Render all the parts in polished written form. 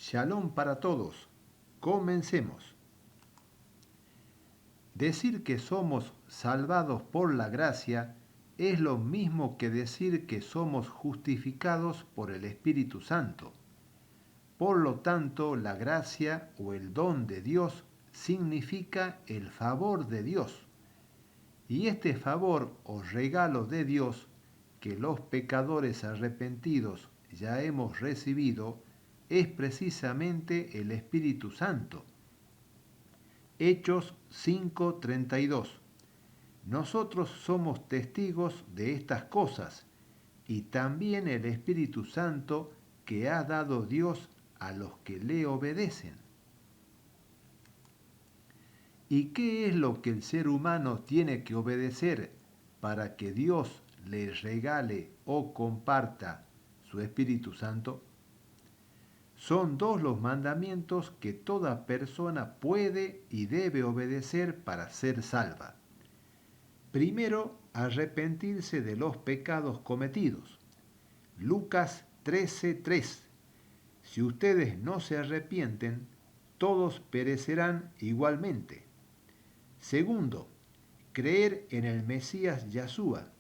Shalom para todos. Comencemos. Decir que somos salvados por la gracia es lo mismo que decir que somos justificados por el Espíritu Santo. Por lo tanto, la gracia o el don de Dios significa el favor de Dios. Y este favor o regalo de Dios que los pecadores arrepentidos ya hemos recibido es precisamente el Espíritu Santo. Hechos 5:32. Nosotros somos testigos de estas cosas y también el Espíritu Santo que ha dado Dios a los que le obedecen. ¿Y qué es lo que el ser humano tiene que obedecer para que Dios le regale o comparta su Espíritu Santo? Son dos los mandamientos que toda persona puede y debe obedecer para ser salva. Primero, arrepentirse de los pecados cometidos. Lucas 13:3. Si ustedes no se arrepienten, todos perecerán igualmente. Segundo, creer en el Mesías Yahshua.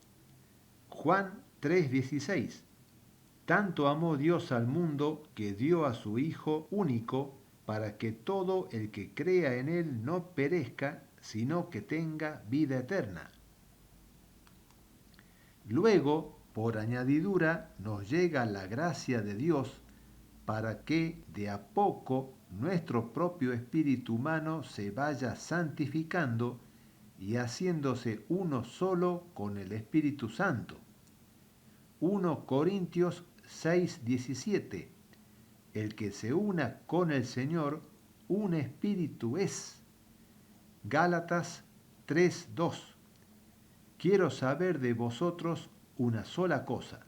Juan 3:16. Tanto amó Dios al mundo que dio a su Hijo único para que todo el que crea en Él no perezca, sino que tenga vida eterna. Luego, por añadidura, nos llega la gracia de Dios para que de a poco nuestro propio espíritu humano se vaya santificando y haciéndose uno solo con el Espíritu Santo. 1 Corintios 6:17. El que se una con el Señor, un espíritu es. Gálatas 3:2. Quiero saber de vosotros una sola cosa.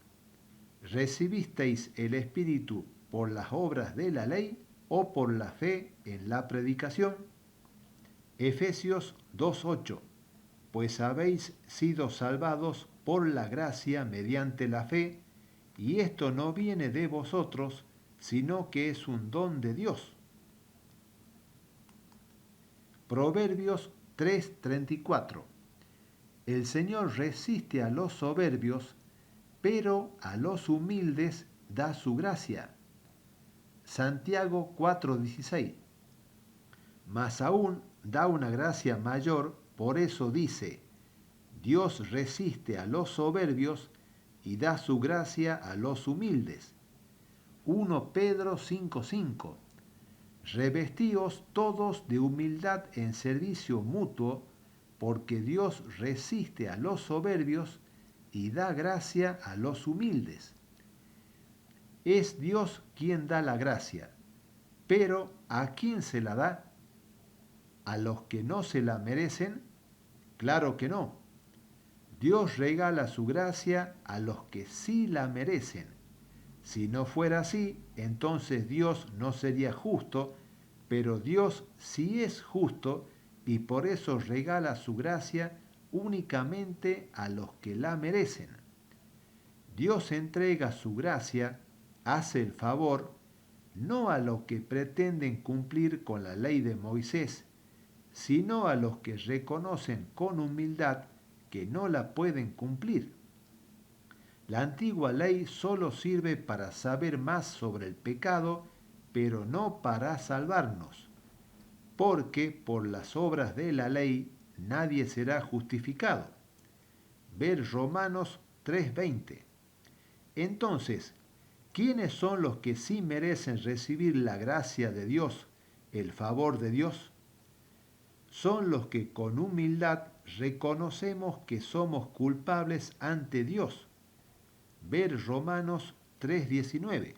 ¿Recibisteis el Espíritu por las obras de la ley o por la fe en la predicación? Efesios 2:8. Pues habéis sido salvados por la gracia mediante la fe, y esto no viene de vosotros, sino que es un don de Dios. Proverbios 3:34. El Señor resiste a los soberbios, pero a los humildes da su gracia. Santiago 4:16. Mas aún da una gracia mayor, por eso dice, Dios resiste a los soberbios y da su gracia a los humildes. 1 Pedro 5:5. Revestíos todos de humildad en servicio mutuo, porque Dios resiste a los soberbios y da gracia a los humildes. Es Dios quien da la gracia, pero ¿a quién se la da? ¿A los que no se la merecen? Claro que no. Dios regala su gracia a los que sí la merecen. Si no fuera así, entonces Dios no sería justo, pero Dios sí es justo y por eso regala su gracia únicamente a los que la merecen. Dios entrega su gracia, hace el favor, no a los que pretenden cumplir con la ley de Moisés, sino a los que reconocen con humildad que no la pueden cumplir. La antigua ley solo sirve para saber más sobre el pecado, pero no para salvarnos, porque por las obras de la ley nadie será justificado. Ver Romanos 3:20. Entonces, ¿quiénes son los que sí merecen recibir la gracia de Dios, el favor de Dios? Son los que con humildad reconocemos que somos culpables ante Dios. Ver Romanos 3:19.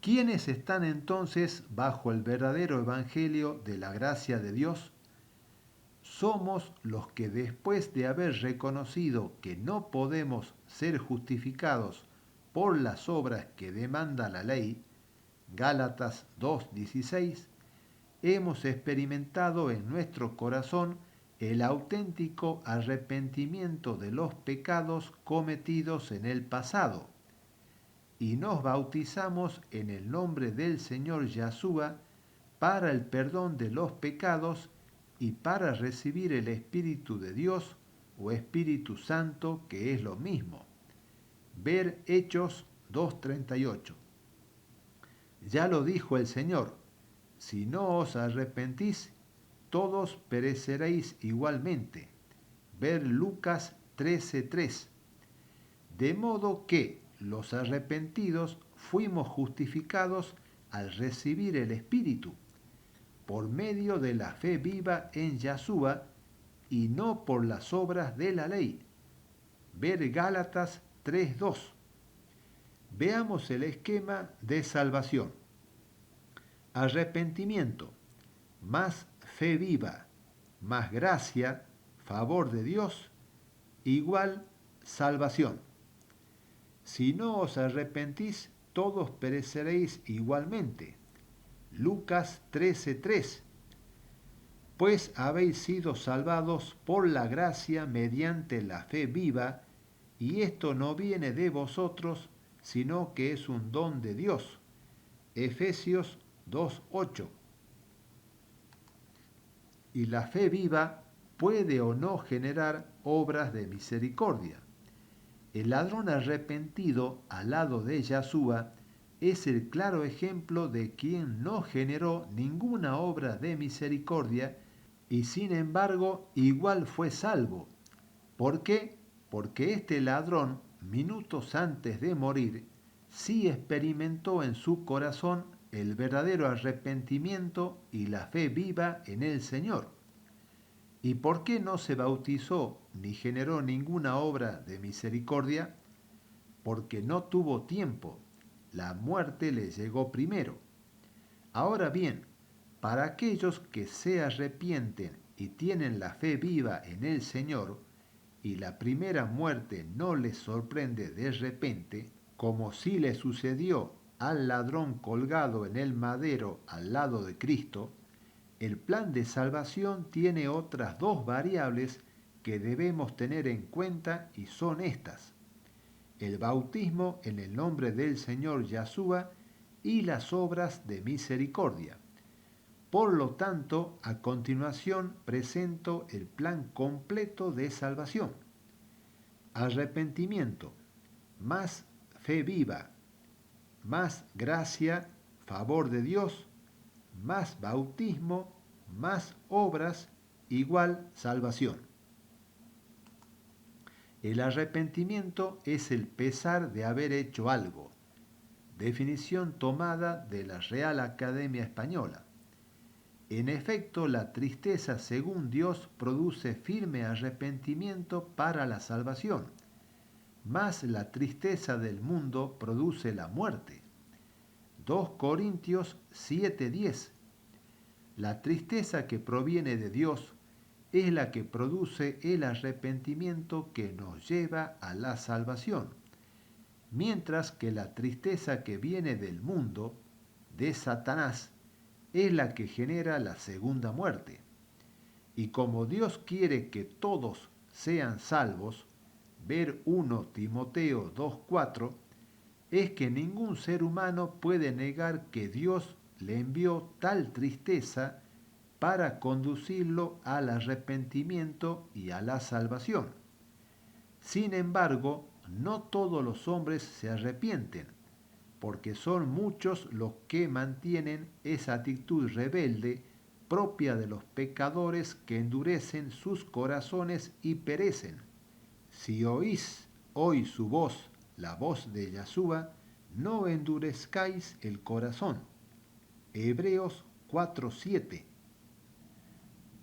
¿Quiénes están entonces bajo el verdadero evangelio de la gracia de Dios? Somos los que después de haber reconocido que no podemos ser justificados por las obras que demanda la ley, Gálatas 2:16, hemos experimentado en nuestro corazón el auténtico arrepentimiento de los pecados cometidos en el pasado. y nos bautizamos en el nombre del Señor Yahshua para el perdón de los pecados y para recibir el Espíritu de Dios o Espíritu Santo, que es lo mismo. Ver Hechos 2:38. Ya lo dijo el Señor, si no os arrepentís, todos pereceréis igualmente. Ver Lucas 13:3. De modo que los arrepentidos fuimos justificados al recibir el Espíritu, por medio de la fe viva en Yahshua y no por las obras de la ley. Ver Gálatas 3:2. Veamos el esquema de salvación. Arrepentimiento, más fe viva, más gracia, favor de Dios, igual salvación. Si no os arrepentís, todos pereceréis igualmente. Lucas 13:3. Pues habéis sido salvados por la gracia mediante la fe viva, y esto no viene de vosotros, sino que es un don de Dios. Efesios 2:8. Y la fe viva puede o no generar obras de misericordia. El ladrón arrepentido al lado de Yahshua es el claro ejemplo de quien no generó ninguna obra de misericordia y sin embargo igual fue salvo. ¿Por qué? Porque este ladrón, minutos antes de morir, sí experimentó en su corazón el verdadero arrepentimiento y la fe viva en el Señor. ¿Y por qué no se bautizó ni generó ninguna obra de misericordia? Porque no tuvo tiempo. La muerte le llegó primero. Ahora bien, para aquellos que se arrepienten y tienen la fe viva en el Señor, y la primera muerte no les sorprende de repente, como sí le sucedió al ladrón colgado en el madero al lado de Cristo, el plan de salvación tiene otras dos variables que debemos tener en cuenta y son estas: el bautismo en el nombre del Señor Yahshua y las obras de misericordia. Por lo tanto, a continuación presento el plan completo de salvación. Arrepentimiento, más fe viva, más gracia, favor de Dios, más bautismo, más obras, igual salvación. El arrepentimiento es el pesar de haber hecho algo. Definición tomada de la Real Academia Española. En efecto, la tristeza según Dios produce firme arrepentimiento para la salvación, mas la tristeza del mundo produce la muerte. 2 Corintios 7:10. La tristeza que proviene de Dios es la que produce el arrepentimiento que nos lleva a la salvación, mientras que la tristeza que viene del mundo, de Satanás, es la que genera la segunda muerte. Y como Dios quiere que todos sean salvos, ver 1 Timoteo 2:4, es que ningún ser humano puede negar que Dios le envió tal tristeza para conducirlo al arrepentimiento y a la salvación. Sin embargo, no todos los hombres se arrepienten, porque son muchos los que mantienen esa actitud rebelde propia de los pecadores que endurecen sus corazones y perecen. Si oís hoy su voz, la voz de Yahshua, no endurezcáis el corazón. Hebreos 4:7.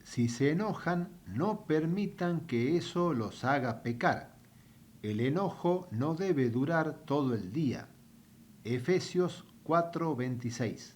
Si se enojan, no permitan que eso los haga pecar. El enojo no debe durar todo el día. Efesios 4:26.